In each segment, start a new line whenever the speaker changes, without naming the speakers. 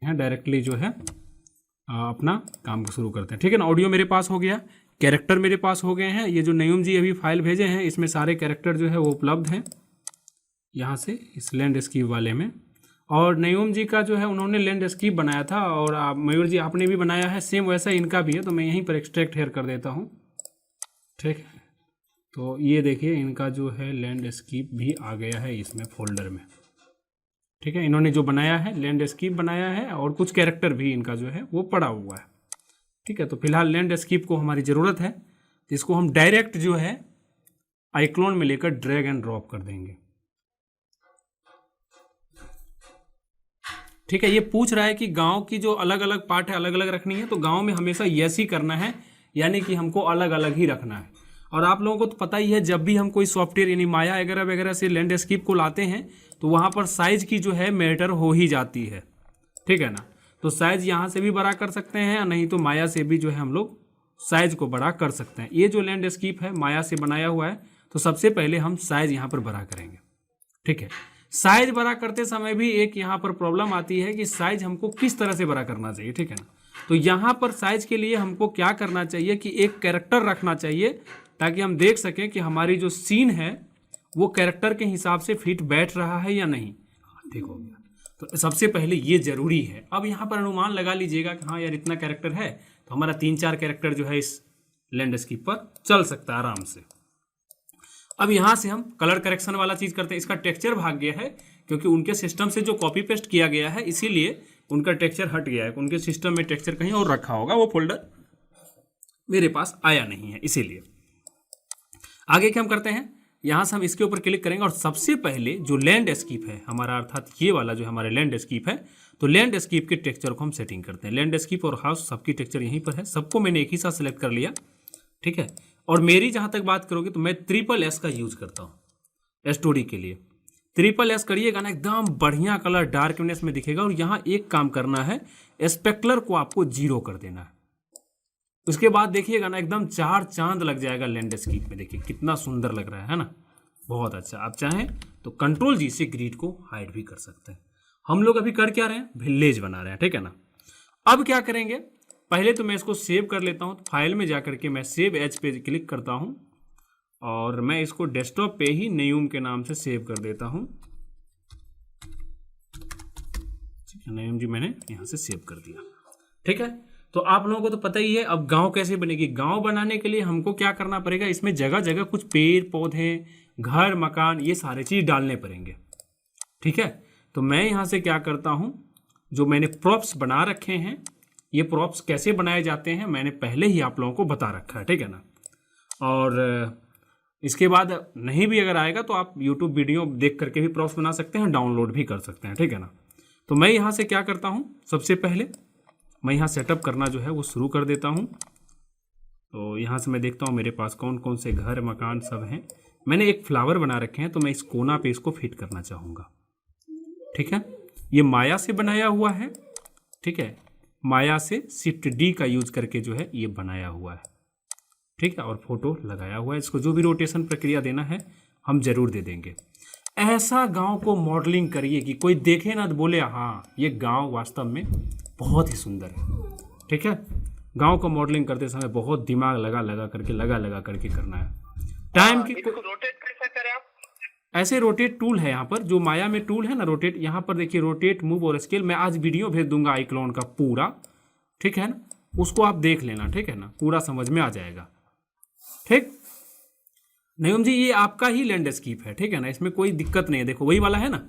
हैं डायरेक्टली जो है अपना काम शुरू करते हैं। ठीक है ना, ऑडियो मेरे पास हो गया, कैरेक्टर मेरे पास हो गए हैं। ये जो नयूम जी अभी फाइल भेजे हैं इसमें सारे कैरेक्टर जो है वो उपलब्ध हैं यहाँ से इस लैंडस्केप वाले में। और नयूम जी का जो है उन्होंने लैंडस्केप बनाया था और मयूर जी आपने भी बनाया है, सेम वैसा इनका भी है। तो मैं यहीं पर एक्सट्रैक्ट हेयर कर देता हूँ। ठीक है, तो ये देखिए इनका जो है लैंडस्केप भी आ गया है इसमें फोल्डर में। ठीक है, इन्होंने जो बनाया है लैंडस्केप बनाया है और कुछ कैरेक्टर भी इनका जो है वो पड़ा हुआ है। ठीक है, तो फिलहाल लैंडस्केप को हमारी ज़रूरत है, तो इसको हम डायरेक्ट जो है आइक्लोन में लेकर ड्रैग एंड ड्रॉप कर देंगे। ठीक है, ये पूछ रहा है कि गांव की जो अलग अलग पार्ट है अलग अलग रखनी है, तो गांव में हमेशा यस ही करना है, यानी कि हमको अलग अलग ही रखना है। और आप लोगों को तो पता ही है, जब भी हम कोई सॉफ्टवेयर यानी माया वगैरह वगैरह से लैंडस्केप को लाते हैं तो वहाँ पर साइज की जो है मैटर हो ही जाती है। ठीक है ना, तो साइज यहाँ से भी बड़ा कर सकते हैं, नहीं तो माया से भी जो है हम लोग साइज को बड़ा कर सकते हैं। ये जो लैंडस्केप है माया से बनाया हुआ है, तो सबसे पहले हम साइज यहाँ पर बड़ा करेंगे। ठीक है, साइज बड़ा करते समय भी एक यहाँ पर प्रॉब्लम आती है कि साइज हमको किस तरह से बड़ा करना चाहिए। ठीक है ना, तो यहाँ पर साइज के लिए हमको क्या करना चाहिए कि एक कैरेक्टर रखना चाहिए, ताकि हम देख सकें कि हमारी जो सीन है वो कैरेक्टर के हिसाब से फिट बैठ रहा है या नहीं। ठीक हो गया, तो सबसे पहले ये जरूरी है। अब यहाँ पर अनुमान लगा लीजिएगा कि हाँ यार इतना कैरेक्टर है, तो हमारा 3-4 कैरेक्टर जो है इस लैंडस्केप पर चल सकता है आराम से। अब यहाँ से हम कलर करेक्शन वाला चीज़ करते हैं। इसका टेक्सचर भाग गया है क्योंकि उनके सिस्टम से जो कॉपी पेस्ट किया गया है, इसीलिए उनका टेक्सचर हट गया है। उनके सिस्टम में टेक्सचर कहीं और रखा होगा, वो फोल्डर मेरे पास आया नहीं है, इसीलिए। आगे क्या हम करते हैं, यहाँ से हम इसके ऊपर क्लिक करेंगे और सबसे पहले जो लैंडस्केप है हमारा, अर्थात ये वाला जो हमारा लैंडस्केप है, तो लैंडस्केप के टेक्सचर को हम सेटिंग करते हैं। लैंडस्केप और हाउस सबकी टेक्सचर यहीं पर है, सबको मैंने एक ही साथ सेलेक्ट कर लिया। ठीक है, और मेरी जहाँ तक बात करोगे तो मैं SSS का यूज करता हूँ स्टोरी के लिए। SSS करिएगा ना, एकदम बढ़िया कलर डार्कनेस में दिखेगा। और यहाँ एक काम करना है, स्पेक्युलर को आपको 0 कर देना है। उसके बाद देखिएगा ना, एकदम 4 चांद लग जाएगा लैंडस्केप में। देखिए कितना सुंदर लग रहा है ना, बहुत अच्छा। आप चाहें तो Ctrl+G से ग्रिड को हाइड भी कर सकते हैं। हम लोग अभी कर क्या रहे हैं, विलेज बना रहे हैं। ठीक है ना, अब क्या करेंगे, पहले तो मैं इसको सेव कर लेता हूँ। फाइल में जाकर के मैं सेव एज पे क्लिक करता हूँ और मैं इसको डेस्कटॉप पे ही नयूम के नाम से सेव कर देता हूँ। नयूम जी मैंने यहाँ से सेव कर दिया। ठीक है, तो आप लोगों को तो पता ही है। अब गांव कैसे बनेगी, गांव बनाने के लिए हमको क्या करना पड़ेगा, इसमें जगह जगह कुछ पेड़ पौधे, घर, मकान, ये सारे चीज डालने पड़ेंगे। ठीक है, तो मैं यहाँ से क्या करता हूँ, जो मैंने प्रॉप्स बना रखे हैं, ये प्रॉप्स कैसे बनाए जाते हैं मैंने पहले ही आप लोगों को बता रखा है। ठीक है ना, और इसके बाद नहीं भी अगर आएगा तो आप YouTube वीडियो देख करके भी प्रॉप्स बना सकते हैं, डाउनलोड भी कर सकते हैं। ठीक है ना, तो मैं यहाँ से क्या करता हूँ, सबसे पहले मैं यहाँ सेटअप करना जो है वो शुरू कर देता हूँ। तो यहाँ से मैं देखता हूँ मेरे पास कौन कौन से घर मकान सब हैं। मैंने एक फ्लावर बना रखे हैं, तो मैं इस कोना पे इसको फिट करना चाहूँगा। ठीक है, ये माया से बनाया हुआ है। ठीक है, माया से Shift+D का यूज करके जो है ये बनाया हुआ है। ठीक है, और फोटो लगाया हुआ है। इसको जो भी रोटेशन प्रक्रिया देना है हम जरूर दे देंगे। ऐसा गांव को मॉडलिंग करिए कि कोई देखे ना तो बोले हाँ ये गांव वास्तव में बहुत ही सुंदर है। ठीक है, गांव को मॉडलिंग करते समय बहुत दिमाग लगा करके करना है। टाइम की
रोटेट कैसे करें आप,
ऐसे रोटेट टूल है यहाँ पर, जो माया में टूल है ना रोटेट, यहाँ पर देखिए रोटेट, मूव और स्केल। मैं आज वीडियो भेज दूंगा आइक्लोन का पूरा। ठीक है ना, उसको आप देख लेना। ठीक है ना, पूरा समझ में आ जाएगा। ठीक, नयूम जी ये आपका ही लैंडस्केप है। ठीक है ना, इसमें कोई दिक्कत नहीं है, देखो वही वाला है ना।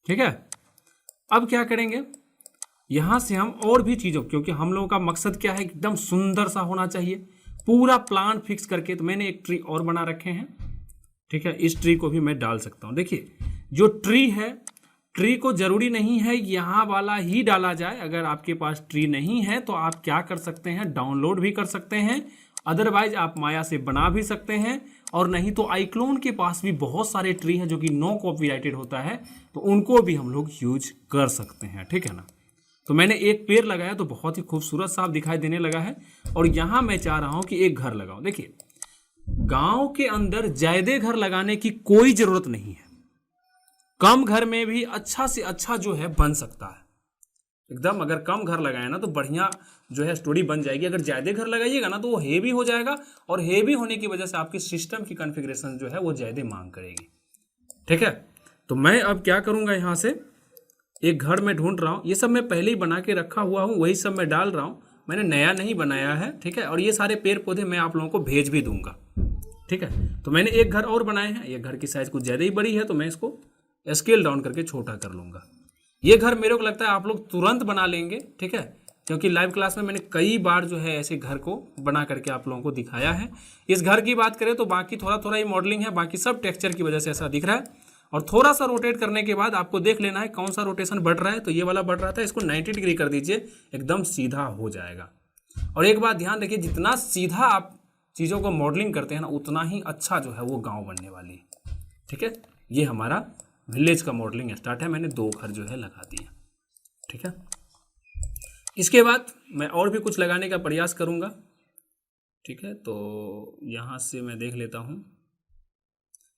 ठीक है, अब क्या करेंगे, यहां से हम और भी चीजों, क्योंकि हम लोगों का मकसद क्या है, एकदम सुंदर सा होना चाहिए, पूरा प्लान फिक्स करके। तो मैंने एक ट्री और बना रखे हैं। ठीक है, इस ट्री को भी मैं डाल सकता हूं। देखिए जो ट्री है, ट्री को जरूरी नहीं है यहाँ वाला ही डाला जाए। अगर आपके पास ट्री नहीं है तो आप क्या कर सकते हैं, डाउनलोड भी कर सकते हैं, अदरवाइज आप माया से बना भी सकते हैं। और नहीं तो आइक्लोन के पास भी बहुत सारे ट्री हैं जो कि नो कॉपीराइटेड होता है, तो उनको भी हम लोग यूज कर सकते हैं। ठीक है ना, तो मैंने एक पेड़ लगाया तो बहुत ही खूबसूरत सा दिखाई देने लगा है। और यहाँ मैं चाह रहा हूँ कि एक घर लगाऊं। देखिए गांव के अंदर ज्यादा घर लगाने की कोई जरूरत नहीं है। कम घर में भी अच्छा से अच्छा जो है बन सकता है एकदम। अगर कम घर लगाए ना तो बढ़िया जो है स्टोरी बन जाएगी। अगर ज़्यादा घर लगाइएगा ना तो वो हेवी हो जाएगा, और हेवी होने की वजह से आपकी सिस्टम की कॉन्फ़िगरेशन जो है वो ज़्यादा मांग करेगी। ठीक है, तो मैं अब क्या करूँगा, यहाँ से एक घर मैं ढूंढ रहा हूँ। ये सब मैं पहले ही बना के रखा हुआ हूँ, वही सब मैं डाल रहा हूँ, मैंने नया नहीं बनाया है। ठीक है, और ये सारे पेड़ पौधे मैं आप लोगों को भेज भी दूंगा। ठीक है, तो मैंने एक घर और बनाए हैं। ये घर की साइज़ कुछ ज़्यादा ही बड़ी है, तो मैं इसको स्केल डाउन करके छोटा कर लूँगा। ये घर मेरे को लगता है आप लोग तुरंत बना लेंगे। ठीक है, क्योंकि लाइव क्लास में मैंने कई बार जो है ऐसे घर को बना करके आप लोगों को दिखाया है। इस घर की बात करें तो बाकी थोड़ा थोड़ा ही मॉडलिंग है, बाकी सब टेक्सचर की वजह से ऐसा दिख रहा है। और थोड़ा सा रोटेट करने के बाद आपको देख लेना है कौन सा रोटेशन बढ़ रहा है। तो ये वाला बढ़ रहा था, इसको 90 डिग्री कर दीजिए, एकदम सीधा हो जाएगा। और एक बात ध्यान रखिए, जितना सीधा आप चीज़ों को मॉडलिंग करते हैं ना, उतना ही अच्छा जो है वो गांव बनने वाली है। ठीक है, ये हमारा विलेज का मॉडलिंग स्टार्ट है। मैंने 2 घर जो है लगा दिए। ठीक है, इसके बाद मैं और भी कुछ लगाने का प्रयास करूँगा। ठीक है, तो यहाँ से मैं देख लेता हूँ।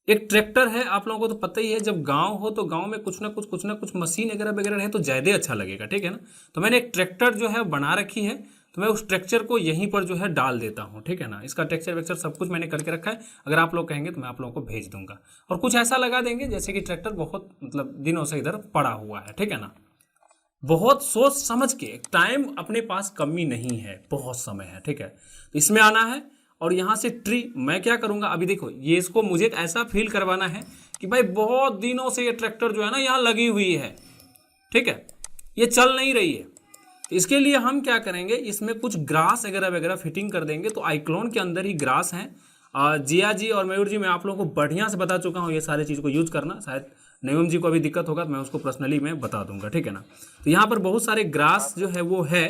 एक ट्रैक्टर है, आप लोगों को तो पता ही है, जब गांव हो तो गांव में कुछ ना कुछ मशीन वगैरह वगैरह रहे तो ज़्यादा अच्छा लगेगा। ठीक है ना, तो मैंने एक ट्रैक्टर जो है बना रखी है, तो मैं उस ट्रैक्टर को यहीं पर जो है डाल देता हूँ। ठीक है ना, इसका टेक्सचर वेक्चर सब कुछ मैंने करके रखा है। अगर आप लोग कहेंगे तो मैं आप लोगों को भेज दूंगा। और कुछ ऐसा लगा देंगे जैसे कि ट्रैक्टर बहुत मतलब दिनों से इधर पड़ा हुआ है। ठीक है ना, बहुत सोच समझ के, टाइम अपने पास कमी नहीं है, बहुत समय है। ठीक है, तो इसमें आना है। और यहाँ से ट्री मैं क्या करूँगा, अभी देखो ये इसको मुझे ऐसा फील करवाना है कि भाई बहुत दिनों से ये ट्रैक्टर जो है ना यहाँ लगी हुई है। ठीक है, ये चल नहीं रही है। इसके लिए हम क्या करेंगे, इसमें कुछ ग्रास वगैरह वगैरह फिटिंग कर देंगे। तो आइक्लोन के अंदर ही ग्रास हैं। जिया जी और मयूर जी, मैं आप लोगों को बढ़िया से बता चुका हूँ ये सारी चीज़ को यूज़ करना। शायद नयम जी को अभी दिक्कत होगा तो मैं उसको पर्सनली मैं बता दूंगा। ठीक है ना, तो यहाँ पर बहुत सारे ग्रास जो है वो है,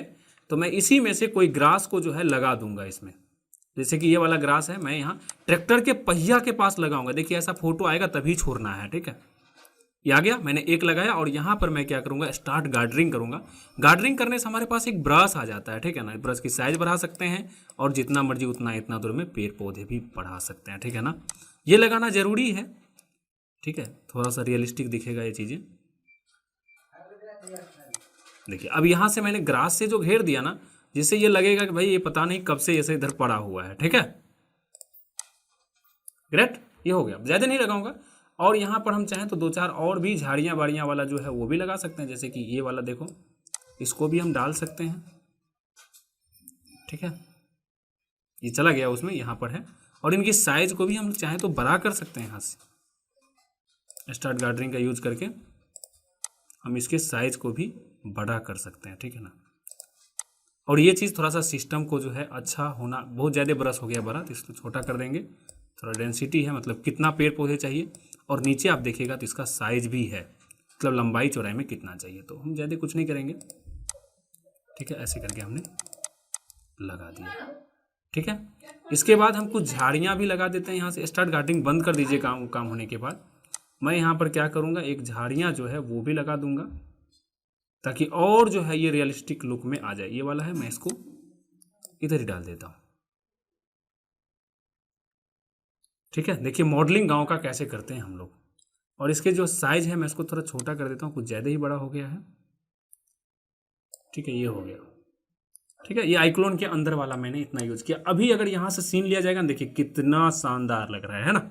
तो मैं इसी में से कोई ग्रास को जो है लगा दूंगा इसमें। जैसे कि ये वाला ग्रास है, मैं यहाँ ट्रैक्टर के पहिया के पास लगाऊंगा। देखिए ऐसा फोटो आएगा तभी छोड़ना है। ठीक है, ये आ गया, मैंने एक लगाया। और यहाँ पर मैं क्या करूँगा, स्टार्ट गार्डरिंग करूँगा। गार्डरिंग करने से हमारे पास एक ब्रश आ जाता है। ठीक है ना, ब्रश की साइज बढ़ा सकते हैं और जितना मर्जी उतना इतना दूर में पेड़ पौधे भी बढ़ा सकते हैं। ठीक है ना, ये लगाना जरूरी है। ठीक है, थोड़ा सा रियलिस्टिक दिखेगा ये चीज़ें। देखिए अब यहाँ से मैंने ग्रास से जो घेर दिया ना, जिससे ये लगेगा कि भाई ये पता नहीं कब से ऐसे इधर पड़ा हुआ है। ठीक है, ग्रेट, ये हो गया। ज़्यादा नहीं लगाऊंगा। और यहाँ पर हम चाहें तो 2-4 और भी झाड़ियाँ बाड़ियाँ वाला जो है वो भी लगा सकते हैं। जैसे कि ये वाला देखो, इसको भी हम डाल सकते हैं। ठीक है, ये चला गया उसमें, यहाँ पर है। और इनकी साइज को भी हम चाहें तो बड़ा कर सकते हैं। यहाँ से स्टार्ट गार्डनिंग का यूज करके हम इसके साइज को भी बड़ा कर सकते हैं। ठीक है ना, और ये चीज़ थोड़ा सा सिस्टम को जो है अच्छा होना, बहुत ज़्यादा ब्रश हो गया बड़ा, तो इसको छोटा कर देंगे। थोड़ा डेंसिटी है, मतलब कितना पेड़ पौधे चाहिए। और नीचे आप देखिएगा तो इसका साइज भी है, मतलब लंबाई चौड़ाई में कितना चाहिए। तो हम ज़्यादा कुछ नहीं करेंगे। ठीक है, ऐसे करके हमने लगा दिया। ठीक है, इसके बाद हम कुछ झाड़ियाँ भी लगा देते हैं। यहाँ से स्टार्ट गार्डनिंग बंद कर दीजिए काम होने के बाद। मैं यहाँ पर क्या करूँगा, एक झाड़ियाँ जो है वो भी लगा दूंगा, ताकि और जो है ये रियलिस्टिक लुक में आ जाए। ये वाला है, मैं इसको इधर ही डाल देता हूँ। ठीक है, देखिए मॉडलिंग गांव का कैसे करते हैं हम लोग। और इसके जो साइज है मैं इसको थोड़ा छोटा कर देता हूँ, कुछ ज़्यादा ही बड़ा हो गया है। ठीक है, ये हो गया। ठीक है, ये आइक्लोन के अंदर वाला मैंने इतना यूज किया। अभी अगर यहाँ से सीन लिया जाएगा, देखिए कितना शानदार लग रहा है ना,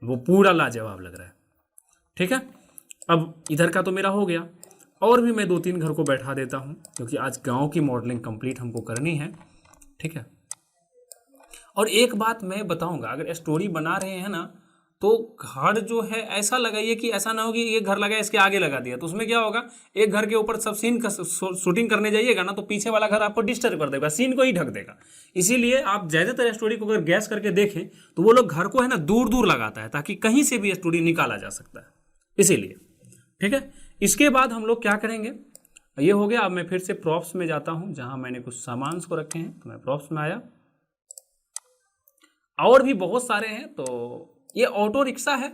वो पूरा लाजवाब लग रहा है। ठीक है, अब इधर का तो मेरा हो गया। और भी मैं 2-3 घर को बैठा देता हूँ, क्योंकि आज गांव की मॉडलिंग कंप्लीट हमको करनी है। ठीक है, और एक बात मैं बताऊंगा, अगर स्टोरी बना रहे हैं ना तो घर जो है ऐसा लगाइए कि ऐसा ना हो कि ये घर लगा इसके आगे लगा दिया। तो उसमें क्या होगा, एक घर के ऊपर सब सीन का शूटिंग करने जाइएगा ना तो पीछे वाला घर आपको डिस्टर्ब कर देगा, सीन को ही ढक देगा। इसीलिए आप ज़्यादातर स्टोरी को अगर गैस करके देखें तो वो लोग घर को है ना दूर दूर लगाता है, ताकि कहीं से भी स्टोरी निकाला जा सकता है, इसीलिए। ठीक है, इसके बाद हम लोग क्या करेंगे, ये हो गया। अब मैं फिर से प्रॉप्स में जाता हूँ, जहाँ मैंने कुछ सामान को रखे हैं। तो मैं प्रॉप्स में आया, और भी बहुत सारे हैं। तो ये ऑटो रिक्शा है।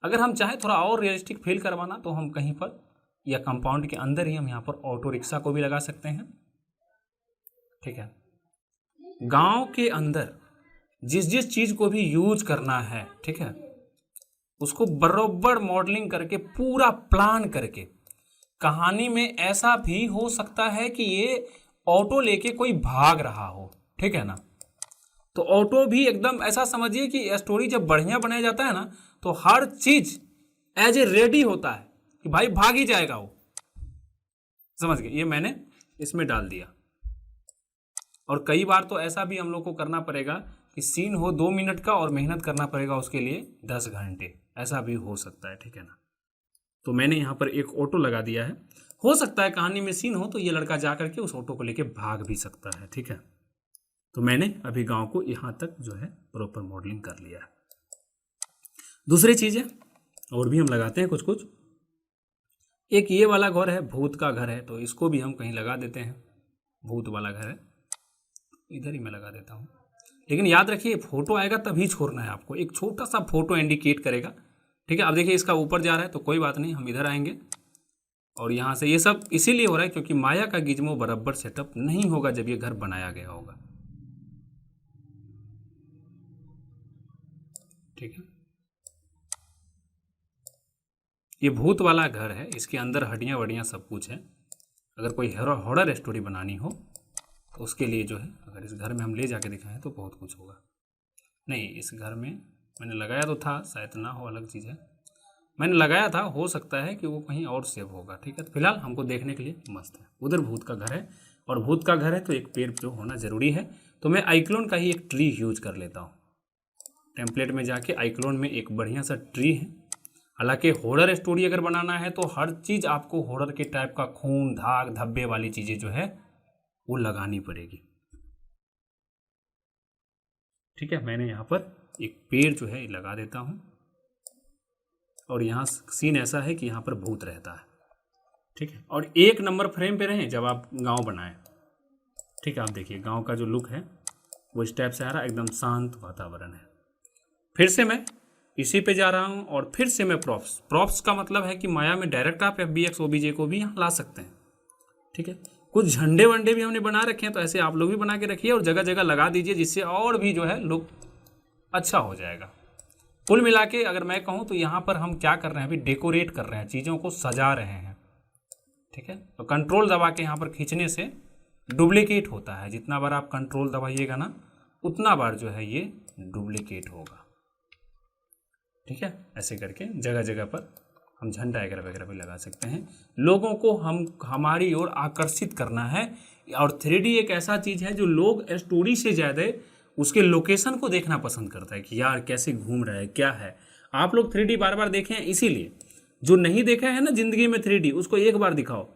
अगर हम चाहें थोड़ा और रियलिस्टिक फील करवाना तो हम कहीं पर या कंपाउंड के अंदर ही हम यहाँ पर ऑटो रिक्शा को भी लगा सकते हैं। ठीक है, गांव के अंदर जिस जिस चीज़ को भी यूज करना है, ठीक है, उसको बरोबर मॉडलिंग करके पूरा प्लान करके। कहानी में ऐसा भी हो सकता है कि ये ऑटो लेके कोई भाग रहा हो, ठीक है ना, तो ऑटो भी एकदम ऐसा समझिए कि स्टोरी जब बढ़िया बनाया जाता है ना तो हर चीज एज ए रेडी होता है कि भाई भाग ही जाएगा वो, समझ गए। ये मैंने इसमें डाल दिया। और कई बार तो ऐसा भी हम लोग को करना पड़ेगा कि सीन हो 2 मिनट का और मेहनत करना पड़ेगा उसके लिए 10 घंटे, ऐसा भी हो सकता है, ठीक है ना। तो मैंने यहाँ पर एक ऑटो लगा दिया है। हो सकता है कहानी में सीन हो तो ये लड़का जा करके उस ऑटो को लेके भाग भी सकता है, ठीक है। तो मैंने अभी गांव को यहाँ तक जो है प्रॉपर मॉडलिंग कर लिया है। दूसरी चीज़ है और भी हम लगाते हैं कुछ कुछ। एक ये वाला घर है, भूत का घर है, तो इसको भी हम कहीं लगा देते हैं। भूत वाला घर है, इधर ही मैं लगा देता हूँ। लेकिन याद रखिए फोटो आएगा तभी छोड़ना है आपको, एक छोटा सा फोटो इंडिकेट करेगा, ठीक है। अब देखिए इसका ऊपर जा रहा है तो कोई बात नहीं, हम इधर आएंगे और यहाँ से ये सब इसीलिए हो रहा है क्योंकि माया का गिज्मो बराबर सेटअप नहीं होगा जब ये घर बनाया गया होगा, ठीक है। ये भूत वाला घर है, इसके अंदर हड्डियाँ वड्डियाँ सब कुछ है। अगर कोई हॉरर स्टोरी बनानी हो तो उसके लिए जो है, अगर इस घर में हम ले जाके दिखाएं तो बहुत कुछ होगा। नहीं, इस घर में मैंने लगाया तो था, शायद ना हो, अलग चीज़ है। मैंने लगाया था, हो सकता है कि वो कहीं और सेव होगा, ठीक है। तो फिलहाल हमको देखने के लिए मस्त है। उधर भूत का घर है और भूत का घर है तो एक पेड़ जो होना ज़रूरी है। तो मैं आइक्लोन का ही एक ट्री यूज कर लेता हूँ। टेम्पलेट में जाके आइक्लोन में एक बढ़िया सा ट्री है। हालांकि हॉरर स्टोरी अगर बनाना है तो हर चीज़ आपको हॉरर के टाइप का खून धाग धब्बे वाली चीज़ें जो है वो लगानी पड़ेगी, ठीक है। मैंने यहाँ पर एक पेड़ जो है लगा देता हूँ और यहाँ सीन ऐसा है कि यहाँ पर भूत रहता है, ठीक है। और 1 नंबर फ्रेम पे रहें जब आप गांव बनाएं, ठीक है। आप देखिए गांव का जो लुक है वो इस टाइप से आ रहा है, एकदम शांत वातावरण है। फिर से मैं इसी पे जा रहा हूँ और फिर से मैं प्रॉप्स का मतलब है कि माया में डायरेक्ट आप FBX OBJ को भी यहाँ ला सकते हैं, ठीक है। कुछ झंडे वंडे भी हमने बना रखे हैं तो ऐसे आप लोग भी बना के रखिए और जगह जगह लगा दीजिए, जिससे और भी जो है लुक अच्छा हो जाएगा। कुल मिला के अगर मैं कहूँ तो यहाँ पर हम क्या कर रहे हैं, अभी डेकोरेट कर रहे हैं, चीज़ों को सजा रहे हैं, ठीक है। तो कंट्रोल दबा के यहाँ पर खींचने से डुप्लीकेट होता है। जितना बार आप कंट्रोल दबाइएगा ना उतना बार जो है ये डुप्लीकेट होगा, ठीक है। ऐसे करके जगह जगह पर हम झंडा वगैरह वगैरह भी लगा सकते हैं। लोगों को हम हमारी ओर आकर्षित करना है। और 3D एक ऐसा चीज़ है जो लोग स्टोरी से ज़्यादा उसके लोकेशन को देखना पसंद करता है कि यार कैसे घूम रहा है, क्या है। आप लोग 3D बार बार देखें, इसीलिए जो नहीं देखा है ना ज़िंदगी में 3D उसको एक बार दिखाओ,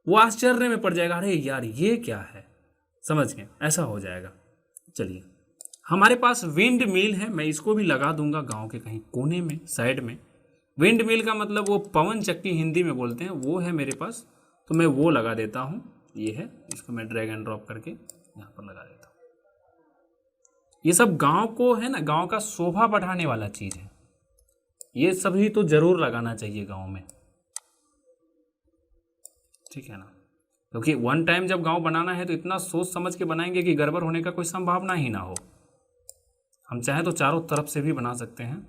वो आश्चर्य में पड़ जाएगा, अरे यार ये क्या है, समझ गए, ऐसा हो जाएगा। चलिए, हमारे पास विंड मिल है, मैं इसको भी लगा दूंगा गांव के कहीं कोने में, साइड में। विंड मिल का मतलब वो पवन चक्की हिंदी में बोलते हैं, वो है मेरे पास, तो मैं वो लगा देता हूँ। ये है, इसको मैं ड्रैग एंड ड्रॉप करके यहाँ पर लगा देता हूँ। ये सब गांव को है ना, गांव का शोभा बढ़ाने वाला चीज़ है। ये सभी तो जरूर लगाना चाहिए गांव में, ठीक है ना। क्योंकि वन टाइम जब गांव बनाना है तो इतना सोच समझ के बनाएंगे कि गड़बड़ होने का कोई संभावना ही ना हो। हम चाहें तो चारों तरफ से भी बना सकते हैं।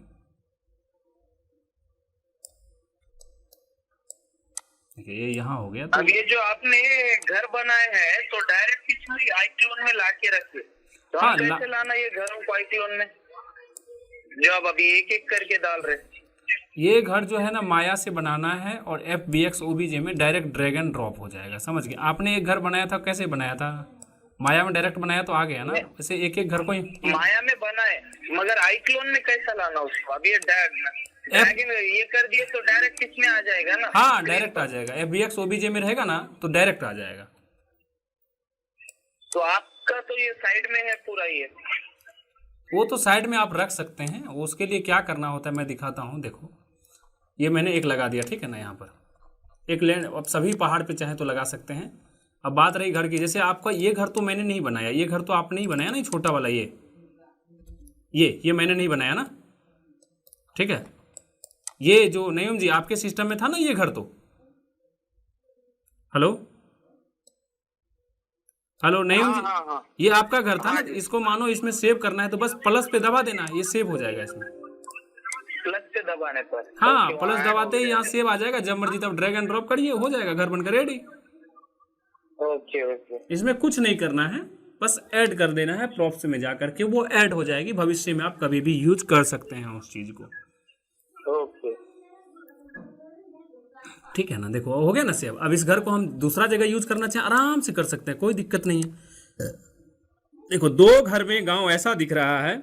देखिए ये यहाँ हो गया। तो
अब ये जो आपने घर बनाए हैं तो डायरेक्ट इसमें आइक्लोन में ला के रखे, तो हम कैसे लाना ये घरों को आइक्लोन में, जो आप अभी एक एक करके डाल रहे हैं?
ये घर जो है ना माया से बनाना है और FBX OBJ में डायरेक्ट ड्रैग एंड ड्रॉप हो जाएगा, समझ गए। आपने एक घर बनाया था, कैसे बनाया था, माया में डायरेक्ट बनाया तो आ गया ना। वैसे एक एक घर को ही
माया में बनाए, मगर आइक्लोन में कैसा लाना उसको? अभी ये कर दिए तो डायरेक्ट इसमें आ जाएगा ना।
हाँ, डायरेक्ट आ जाएगा, FBX OBJ में रहेगा ना तो डायरेक्ट आ जाएगा।
तो आपका तो ये साइड में है पूरा, ये
वो तो साइड में आप रख सकते हैं। उसके लिए क्या करना होता है मैं दिखाता हूँ। देखो ये मैंने एक लगा दिया, ठीक है ना। यहाँ पर एक लैंड, अब सभी पहाड़ पे चाहे तो लगा सकते हैं। अब बात रही घर की, जैसे आपका ये घर तो मैंने नहीं बनाया, ये घर तो आपने ही बनाया ना, छोटा वाला ये मैंने नहीं बनाया ना, ठीक है। ये जो नयूम जी आपके सिस्टम में था ना ये घर, तो हेलो नयूम जी,
हाँ।
ये आपका घर था ना। इसको मानो इसमें सेव करना है तो बस प्लस पे दबा देना, ये सेव हो जाएगा इसमें।
प्लस पे दबाने पर?
हाँ,
ओके,
प्लस
वहाँ add
दबाते
हो
ही यहाँ
जाएगा।
सेव आ जाएगा, जब मर्जी तब ड्रैग एंड ड्रॉप करिए, हो जाएगा, घर बनकर रेडी।
ओके ओके
इसमें कुछ नहीं करना है, बस ऐड कर देना है प्रॉप्स में जा करके, वो ऐड हो जाएगी, भविष्य में आप कभी भी यूज कर सकते हैं उस चीज को।
ओके।
ठीक है ना, देखो हो गया ना सेव। अब इस घर को हम दूसरा जगह यूज करना चाहें आराम से कर सकते हैं, कोई दिक्कत नहीं है। देखो दो घर में गांव ऐसा दिख रहा है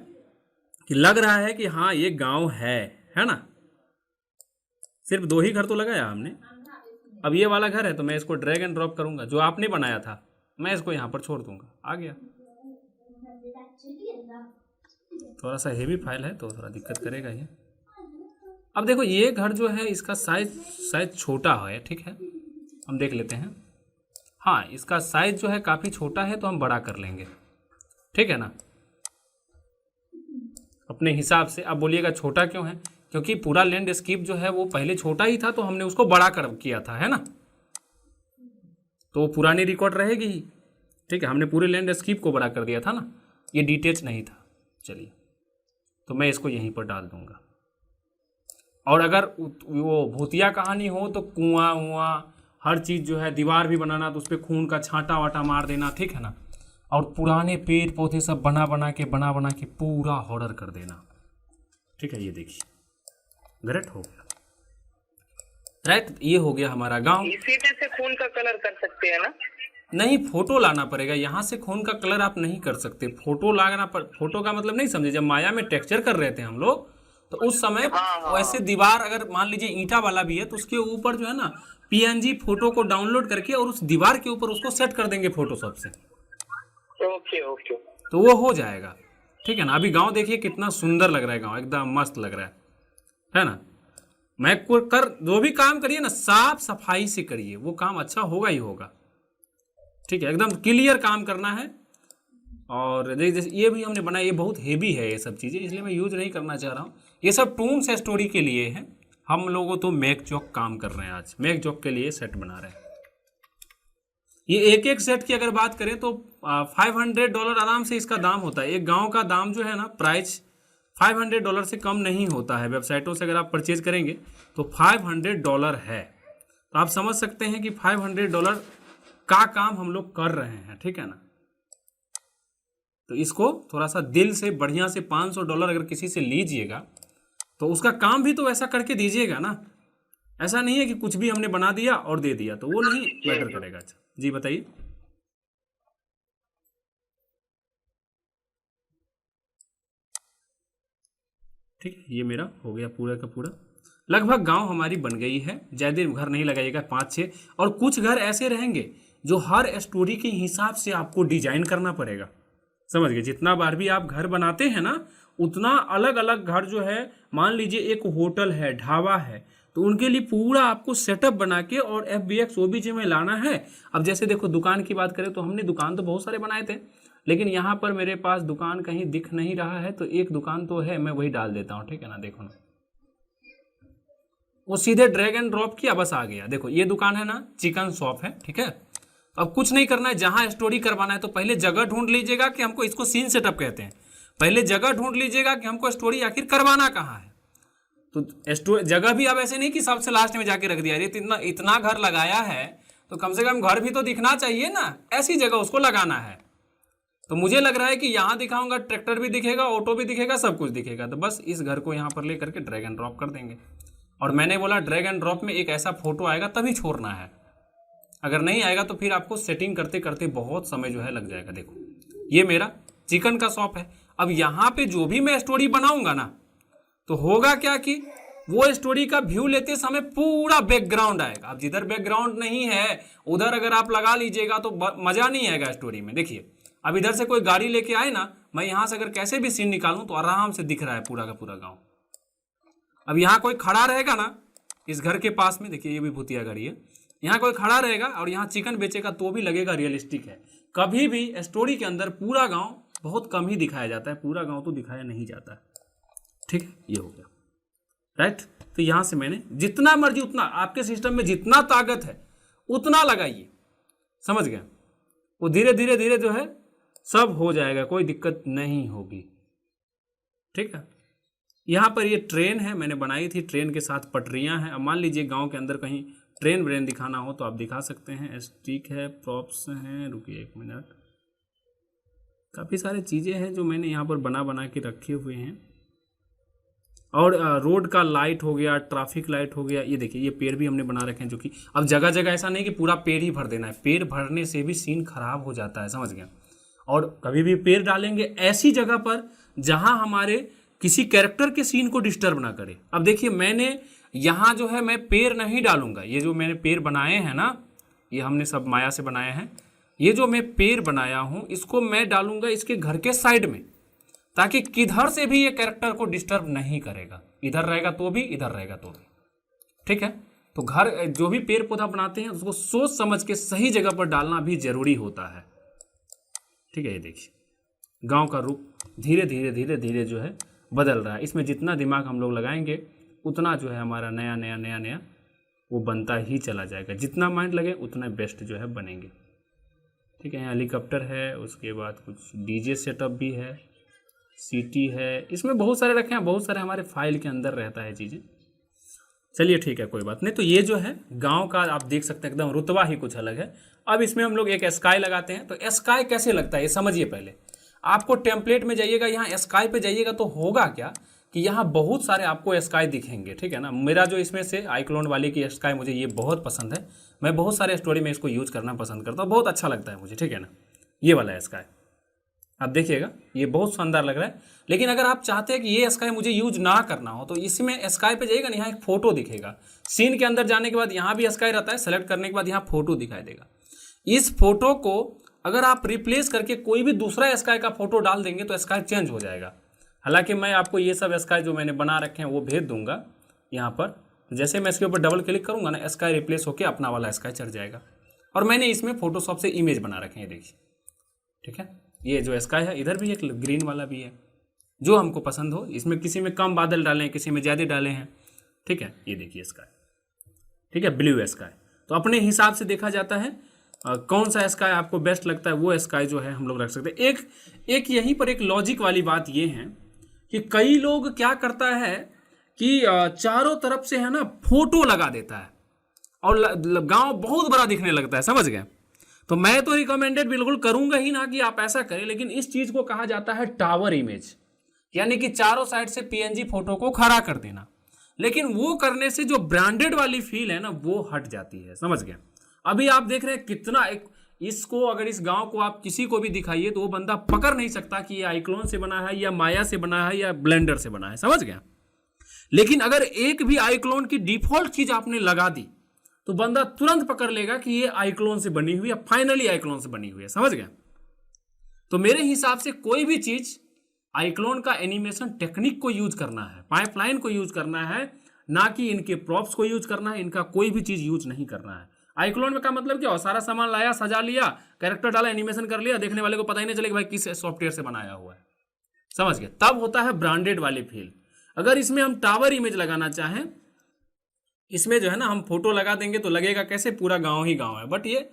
कि लग रहा है कि हाँ ये गांव है ना। सिर्फ दो ही घर तो लगाया हमने। अब ये वाला घर है तो मैं इसको ड्रैग एंड ड्रॉप करूंगा, जो आपने बनाया था मैं इसको यहाँ पर छोड़ दूंगा, आ गया। थोड़ा सा हेवी फाइल है तो थोड़ा दिक्कत करेगा ये। अब देखो ये घर जो है इसका साइज छोटा है, ठीक है, हम देख लेते हैं। हाँ, इसका साइज जो है काफ़ी छोटा है तो हम बड़ा कर लेंगे, ठीक है ना, अपने हिसाब से। अब बोलिएगा छोटा क्यों है, क्योंकि पूरा लैंडस्केप जो है वो पहले छोटा ही था तो हमने उसको बड़ा कर किया था, है ना, तो पुरानी रिकॉर्ड रहेगी ही। ठीक है, हमने पूरे लैंडस्केप को बड़ा कर दिया था ना, ये डिटेच नहीं था। चलिए, तो मैं इसको यहीं पर डाल दूंगा। और अगर वो भूतिया कहानी हो तो कुआं वुआं हर चीज़ जो है, दीवार भी बनाना तो उस पर खून का छांटा वाटा मार देना, ठीक है ना, और पुराने पेड़ पौधे सब बना बना के पूरा हॉरर कर देना। ठीक है, ये देखिए ग्रेट हो गया, राइट। ये हो गया हमारा गांव।
इसी में से खून का कलर कर सकते हैं ना?
नहीं, फोटो लाना पड़ेगा, यहाँ से खून का कलर आप नहीं कर सकते। फोटो लाना फोटो का मतलब नहीं समझे, जब माया में टेक्सचर कर रहे थे हम लोग तो उस समय वैसे दीवार अगर मान लीजिए ईंटा वाला भी है तो उसके ऊपर जो है ना पीएनजी फोटो को डाउनलोड करके और उस दीवार के ऊपर उसको सेट कर देंगे फोटोशॉप से,
ओके ओके।
तो वो हो जाएगा। ठीक है ना। अभी गांव देखिए कितना सुंदर लग रहा है, गांव एकदम मस्त लग रहा है ना। मैं कर जो भी काम करिए ना साफ सफाई से करिए, वो काम अच्छा होगा ही होगा। ठीक है, एकदम क्लियर काम करना है। और जैसे ये भी हमने बनाया, ये बहुत हेवी है ये सब चीज़ें, इसलिए मैं यूज नहीं करना चाह रहा हूँ। ये सब टूम्स स्टोरी के लिए है। हम लोगों तो मेक जॉक काम कर रहे हैं, आज मेक जॉक के लिए सेट बना रहे हैं। ये एक एक सेट की अगर बात करें तो $500 आराम से इसका दाम होता है। एक गांव का दाम जो है ना प्राइस $500 से कम नहीं होता है। वेबसाइटों से अगर आप परचेज करेंगे तो $500 है। तो आप समझ सकते हैं कि $500 का काम हम लोग कर रहे हैं। ठीक है ना। तो इसको थोड़ा सा दिल से बढ़िया से $500 अगर किसी से लीजिएगा तो उसका काम भी तो वैसा करके दीजिएगा ना। ऐसा नहीं है कि कुछ भी हमने बना दिया और दे दिया, तो वो नहीं मैटर करेगा। अच्छा जी बताइए। ठीक है, ये मेरा हो गया पूरा का पूरा। लगभग गांव हमारी बन गई है। ज़्यादा घर नहीं लगाइएगा, 5-6। और कुछ घर ऐसे रहेंगे जो हर स्टोरी के हिसाब से आपको डिजाइन करना पड़ेगा। समझ गए। जितना बार भी आप घर बनाते हैं ना उतना अलग अलग घर जो है, मान लीजिए एक होटल है, ढाबा है, तो उनके लिए पूरा आपको सेटअप बना के और FBX OBJ में लाना है। अब जैसे देखो दुकान की बात करें तो हमने दुकान तो बहुत सारे बनाए थे, लेकिन यहाँ पर मेरे पास दुकान कहीं दिख नहीं रहा है, तो एक दुकान तो है, मैं वही डाल देता हूँ। ठीक है ना। देखो ना, वो सीधे ड्रैग एंड ड्रॉप किया, बस आ गया। देखो ये दुकान है ना, चिकन शॉप है। ठीक है, अब कुछ नहीं करना है। जहां स्टोरी करवाना है तो पहले जगह ढूंढ लीजिएगा कि हमको, इसको सीन सेटअप कहते हैं। पहले जगह ढूंढ लीजिएगा कि हमको स्टोरी आखिर करवाना कहाँ है। तो जगह भी अब ऐसे नहीं कि सबसे लास्ट में जाके रख दिया। ये इतना घर लगाया है तो कम से कम घर भी तो दिखना चाहिए ना, ऐसी जगह उसको लगाना है। तो मुझे लग रहा है कि यहाँ दिखाऊंगा, ट्रैक्टर भी दिखेगा, ऑटो भी दिखेगा, सब कुछ दिखेगा। तो बस इस घर को यहाँ पर ले करके ड्रैग एंड ड्रॉप कर देंगे। और मैंने बोला ड्रैग एंड ड्रॉप में एक ऐसा फोटो आएगा तभी छोड़ना है, अगर नहीं आएगा तो फिर आपको सेटिंग करते करते बहुत समय जो है लग जाएगा। देखो ये मेरा चिकन का शॉप है। अब यहाँ पे जो भी मैं स्टोरी बनाऊंगा ना तो होगा क्या कि वो स्टोरी का व्यू लेते समय पूरा बैकग्राउंड आएगा। अब जिधर बैकग्राउंड नहीं है उधर अगर आप लगा लीजिएगा तो मजा नहीं आएगा स्टोरी में। देखिए अब इधर से कोई गाड़ी लेके आए ना, मैं यहाँ से अगर कैसे भी सीन निकालूं तो आराम से दिख रहा है पूरा का पूरा गाँव। अब यहाँ कोई खड़ा रहेगा ना इस घर के पास में, देखिए ये भी भूतिया गाड़ी है, यहाँ कोई खड़ा रहेगा और यहाँ चिकन बेचेगा तो भी लगेगा रियलिस्टिक है। कभी भी स्टोरी के अंदर पूरा गांव बहुत कम ही दिखाया जाता है, पूरा गांव तो दिखाया नहीं जाता है। ठीक है, ये हो गया राइट। तो यहाँ से मैंने जितना मर्जी उतना, आपके सिस्टम में जितना ताकत है उतना लगाइए, समझ गए। वो धीरे धीरे धीरे जो है सब हो जाएगा, कोई दिक्कत नहीं होगी। ठीक है, यहाँ पर ये ट्रेन है, मैंने बनाई थी, ट्रेन के साथ पटरियाँ हैं। अब मान लीजिए गांव के अंदर कहीं ट्रेन व्रेन दिखाना हो तो आप दिखा सकते हैं। स्टिक है, प्रॉप्स हैं, रुकिए 1 मिनट, काफ़ी सारी चीज़ें हैं जो मैंने यहाँ पर बना के रखे हुए हैं। और रोड का लाइट हो गया, ट्रैफिक लाइट हो गया। ये देखिए ये पेड़ भी हमने बना रखे हैं, जो कि अब जगह जगह ऐसा नहीं कि पूरा पेड़ ही भर देना है, पेड़ भरने से भी सीन खराब हो जाता है, समझ गए। और कभी भी पेड़ डालेंगे ऐसी जगह पर जहां हमारे किसी कैरेक्टर के सीन को डिस्टर्ब ना करे। अब देखिए मैंने यहाँ जो है मैं पेड़ नहीं डालूंगा, ये जो मैंने पेड़ बनाए हैं ना, ये हमने सब माया से बनाए हैं। ये जो मैं पेड़ बनाया हूँ इसको मैं डालूंगा इसके घर के साइड में, ताकि किधर से भी ये कैरेक्टर को डिस्टर्ब नहीं करेगा, इधर रहेगा तो भी, इधर रहेगा तो भी, ठीक है। तो घर जो भी पेड़ पौधा बनाते हैं उसको सोच समझ के सही जगह पर डालना भी जरूरी होता है, ठीक है। ये देखिए गांव का रूप धीरे धीरे धीरे धीरे जो है बदल रहा है। इसमें जितना दिमाग हम लोग लगाएंगे उतना जो है हमारा नया नया नया नया वो बनता ही चला जाएगा। जितना माइंड लगे उतना बेस्ट जो है बनेंगे, ठीक है। यहाँ हेलीकॉप्टर है, उसके बाद कुछ डीजे सेटअप भी है, सिटी है, इसमें बहुत सारे रखे हैं, बहुत सारे हमारे फाइल के अंदर रहता है चीज़ें। चलिए ठीक है, कोई बात नहीं। तो ये जो है गांव का आप देख सकते हैं एकदम रुतबा ही कुछ अलग है। अब इसमें हम लोग एक स्काई लगाते हैं। तो स्काई कैसे लगता है ये समझिए। पहले आपको टेम्पलेट में जाइएगा, यहाँ स्काई पे जाइएगा तो होगा क्या कि यहाँ बहुत सारे आपको स्काई दिखेंगे, ठीक है ना। मेरा जो इसमें से आईक्लोन वाली की स्काई मुझे ये बहुत पसंद है, मैं बहुत सारे स्टोरी में इसको यूज करना पसंद करता हूँ, बहुत अच्छा लगता है मुझे, ठीक है ना। ये वाला स्काई आप देखिएगा ये बहुत शानदार लग रहा है। लेकिन अगर आप चाहते हैं कि ये स्काई मुझे यूज ना करना हो तो इसमें स्काई पे जाइएगा ना, यहाँ एक फोटो दिखेगा। सीन के अंदर जाने के बाद यहाँ भी स्काई रहता है, सेलेक्ट करने के बाद यहाँ फोटो दिखाई देगा। इस फोटो को अगर आप रिप्लेस करके कोई भी दूसरा स्काई का फोटो डाल देंगे तो स्काई चेंज हो जाएगा। हालांकि मैं आपको ये सब स्काई जो मैंने बना रखे हैं वो भेज दूंगा यहाँ पर। जैसे मैं इसके ऊपर डबल क्लिक करूंगा ना, स्काई रिप्लेस होकर अपना वाला स्काई चढ़ जाएगा। और मैंने इसमें फोटोशॉप से इमेज बना रखे हैं, देखिए, ठीक है। ये जो स्काई है, इधर भी एक ग्रीन वाला भी है, जो हमको पसंद हो। इसमें किसी में कम बादल डाले हैं, किसी में ज़्यादा डाले हैं, ठीक है। ये देखिए स्काई, ठीक है, ब्लू स्काई। तो अपने हिसाब से देखा जाता है कौन सा स्काई आपको बेस्ट लगता है, वो स्काई जो है हम लोग रख सकते हैं। एक यहीं पर एक लॉजिक वाली बात ये है कि कई लोग क्या करता है कि चारों तरफ से है ना फोटो लगा देता है और गांव बहुत बड़ा दिखने लगता है, समझ गए। तो मैं तो रिकमेंडेड बिल्कुल करूंगा ही ना कि आप ऐसा करें, लेकिन इस चीज को कहा जाता है टावर इमेज, यानी कि चारों साइड से पीएनजी फोटो को खड़ा कर देना। लेकिन वो करने से जो ब्रांडेड वाली फील है ना वो हट जाती है, समझ गए। अभी आप देख रहे हैं कितना इसको अगर इस गांव को आप किसी को भी दिखाइए तो वो बंदा पकड़ नहीं सकता कि ये आईक्लोन से बना है या माया से बना है या ब्लेंडर से बना है, समझ गया। लेकिन अगर एक भी आईक्लोन की डिफॉल्ट चीज आपने लगा दी तो बंदा तुरंत पकड़ लेगा कि ये आईक्लोन से बनी हुई है, फाइनली आईक्लोन से बनी हुई है, समझ गया। तो मेरे हिसाब से कोई भी चीज आईक्लोन का एनिमेशन टेक्निक को यूज करना है, पाइपलाइन को यूज करना है, ना कि इनके प्रॉप्स को यूज करना है। इनका कोई भी चीज यूज नहीं करना है। आईक्लोन में का मतलब क्या हो, सारा सामान लाया, सजा लिया, कैरेक्टर डाला, एनिमेशन कर लिया, देखने वाले को पता ही नहीं चलेगा भाई किस सॉफ्टवेयर से बनाया हुआ है, समझ गए। तब होता है ब्रांडेड वाली फील। अगर इसमें हम टावर इमेज लगाना चाहें, इसमें जो है ना हम फोटो लगा देंगे तो लगेगा कैसे पूरा गांव ही गांव है, बट ये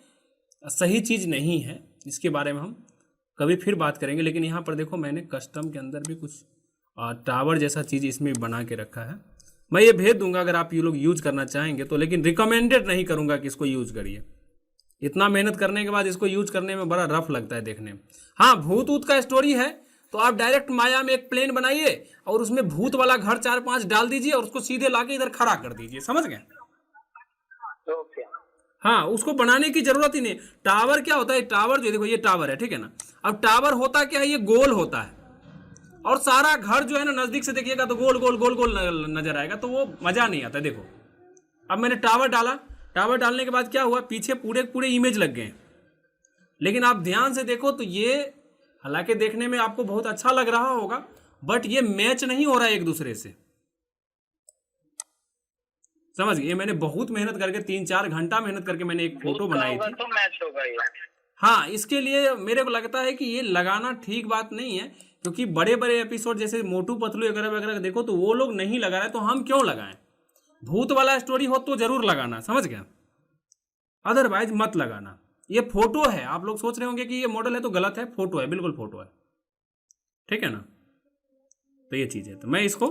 सही चीज नहीं है। इसके बारे में हम कभी फिर बात करेंगे। लेकिन यहाँ पर देखो मैंने कस्टम के अंदर भी कुछ टावर जैसा चीज इसमें बना के रखा है। मैं ये भेज दूंगा अगर आप ये लोग यूज करना चाहेंगे तो, लेकिन रिकमेंडेड नहीं करूंगा कि इसको यूज करिए। इतना मेहनत करने के बाद इसको यूज करने में बड़ा रफ लगता है देखने में। हाँ, भूत ऊत का स्टोरी है तो आप डायरेक्ट माया में एक प्लेन बनाइए और उसमें भूत वाला घर 4-5 डाल दीजिए और उसको सीधे लाके इधर खड़ा कर दीजिए, समझ गए। हाँ, उसको बनाने की जरूरत ही नहीं। टावर क्या होता है, टावर जो देखो ये टावर है, ठीक है ना। अब टावर होता क्या है, ये गोल होता है और सारा घर जो है ना नजदीक से देखिएगा तो गोल गोल गोल गोल नजर आएगा, तो वो मजा नहीं आता। देखो अब मैंने टावर डाला, टावर डालने के बाद क्या हुआ, पीछे पूरे पूरे इमेज लग गए। लेकिन आप ध्यान से देखो तो ये हालांकि देखने में आपको बहुत अच्छा लग रहा होगा, बट ये मैच नहीं हो रहा है एक दूसरे से, समझ गए। मैंने बहुत मेहनत करके 3-4 घंटा मेहनत करके मैंने एक फोटो बनाई थी,
तो मैच होगा ये।
हाँ, इसके लिए मेरे को लगता है कि ये लगाना ठीक बात नहीं है, क्योंकि बड़े बड़े एपिसोड जैसे मोटू पतलू वगैरह वगैरह देखो तो वो लोग नहीं लगा रहे, तो हम क्यों लगाएं। भूत वाला स्टोरी हो तो जरूर लगाना, समझ गया, अदरवाइज मत लगाना। ये फोटो है, आप लोग सोच रहे होंगे कि ये मॉडल है तो गलत है, फोटो है, बिल्कुल फोटो है, ठीक है ना। तो ये चीज है, तो मैं इसको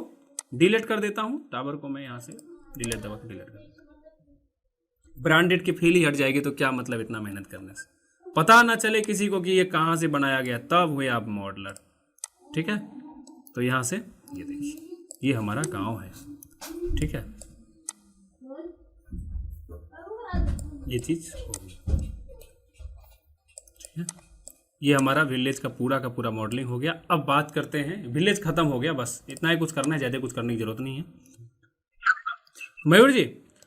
डिलीट कर देता हूँ टावर को, मैं यहाँ से डिलीट दबा के डिलीट कर देता हूँ। ब्रांडेड की फील ही हट जाएगी, तो क्या मतलब इतना मेहनत करने से, पता ना चले किसी को कि ये कहाँ से बनाया गया, तब हुए आप मॉडलर। ठीक है, तो यहाँ से ये देखिए, ये हमारा गांव है। ठीक है, ये चीज़ होगी। ठीक है, ये हमारा विलेज का पूरा मॉडलिंग हो गया। अब बात करते हैं, विलेज खत्म हो गया, बस इतना ही कुछ करना है, ज़्यादा कुछ करने की जरूरत नहीं है। मयूर जी,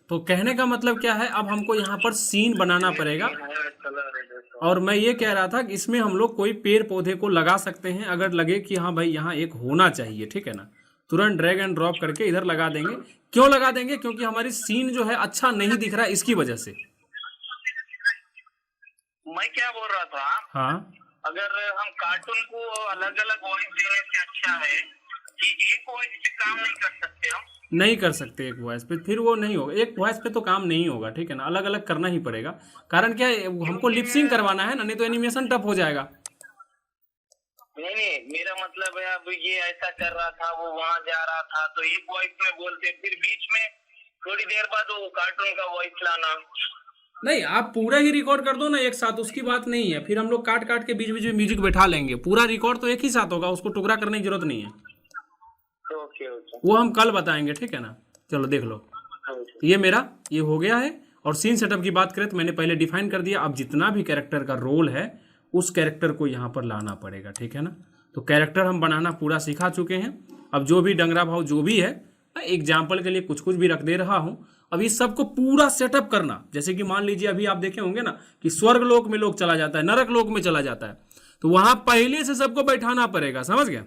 तो कहने का मतलब क्या है, अब हमको यहाँ पर सीन बनाना पड़ेगा। और मैं ये कह रहा था कि इसमें हम लोग कोई पेड़ पौधे को लगा सकते हैं, अगर लगे कि हाँ भाई यहाँ एक होना चाहिए। ठीक है ना, तुरंत ड्रैग एंड ड्रॉप करके इधर लगा देंगे। क्यों लगा देंगे? क्योंकि हमारी सीन जो है अच्छा नहीं दिख रहा है, इसकी वजह से।
मैं क्या बोल रहा था,
हाँ,
अगर हम कार्टून को अलग अलग वॉइस देने से अच्छा है कि एक वॉइस पे काम नहीं कर सकते हम?
नहीं कर सकते एक वॉइस पे, फिर वो नहीं होगा, एक वॉइस पे तो काम नहीं होगा। ठीक है ना, अलग अलग करना ही पड़ेगा। कारण क्या है, हमको लिपसिंग करवाना है ना, नहीं तो एनिमेशन टफ हो जाएगा।
नहीं, मेरा मतलब है अब ये ऐसा कर रहा था, वो वहाँ जा रहा था, तो एक वॉइस में बोलते, फिर बीच में थोड़ी देर बाद वो कार्टून का वॉइस लाना।
नहीं, आप पूरा ही रिकॉर्ड कर दो ना एक साथ, उसकी बात नहीं है। फिर हम लोग काट काट के बीच बीच में म्यूजिक बैठा लेंगे, पूरा रिकॉर्ड तो एक ही साथ होगा, उसको टुकड़ा करने की जरूरत नहीं है।
ओके,
वो हम कल बताएंगे। ठीक है ना, चलो देख लो। तो ये मेरा ये हो गया है। और सीन सेटअप की बात करें तो मैंने पहले डिफाइन कर दिया। अब जितना भी कैरेक्टर का रोल है, उस कैरेक्टर को यहाँ पर लाना पड़ेगा। ठीक है ना, तो कैरेक्टर हम बनाना पूरा सिखा चुके हैं। अब जो भी डंगरा भाव जो भी है, एग्जाम्पल के लिए कुछ कुछ भी रख दे रहा हूँ। अब इस सबको पूरा सेटअप करना, जैसे कि मान लीजिए अभी आप देखे होंगे ना कि स्वर्ग लोक में लोग चला जाता है, नरक लोक में चला जाता है, तो वहां पहले से सबको बैठाना पड़ेगा। समझ गए?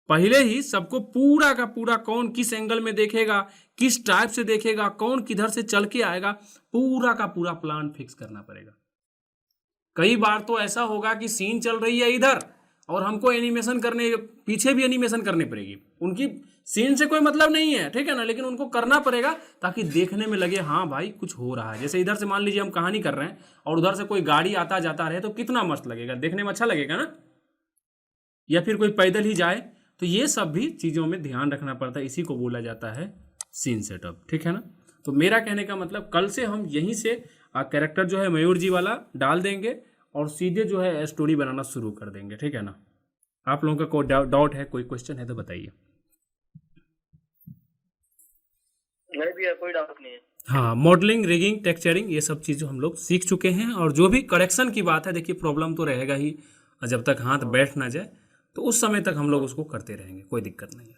पहले ही सबको पूरा का पूरा, कौन किस एंगल में देखेगा, किस टाइप से देखेगा, कौन किधर से चल के आएगा, पूरा का पूरा प्लान फिक्स करना पड़ेगा। कई बार तो ऐसा होगा कि सीन चल रही है इधर और हमको एनिमेशन करने, पीछे भी एनिमेशन करनी पड़ेगी। उनकी सीन से कोई मतलब नहीं है, ठीक है ना, लेकिन उनको करना पड़ेगा ताकि देखने में लगे हाँ भाई कुछ हो रहा है। जैसे इधर से मान लीजिए हम कहानी कर रहे हैं और उधर से कोई गाड़ी आता जाता रहे, तो कितना मस्त लगेगा, देखने में अच्छा लगेगा ना। या फिर कोई पैदल ही जाए, तो ये सब भी चीज़ों में ध्यान रखना पड़ता है। इसी को बोला जाता है सीन सेटअप। ठीक है ना, तो मेरा कहने का मतलब कल से हम यहीं से कैरेक्टर जो है मयूर जी वाला डाल देंगे और सीधे जो है स्टोरी बनाना शुरू कर देंगे। ठीक है ना, आप लोगों का कोई डाउट है, कोई क्वेश्चन है तो बताइए।
नहीं भैया, कोई डाउट नहीं है।
हाँ, मॉडलिंग, रिगिंग, टेक्सचरिंग, ये सब चीज़ हम लोग सीख चुके हैं। और जो भी करेक्शन की बात है, देखिए प्रॉब्लम तो रहेगा ही, जब तक हाथ बैठ ना जाए तो उस समय तक हम लोग उसको करते रहेंगे, कोई दिक्कत नहीं है।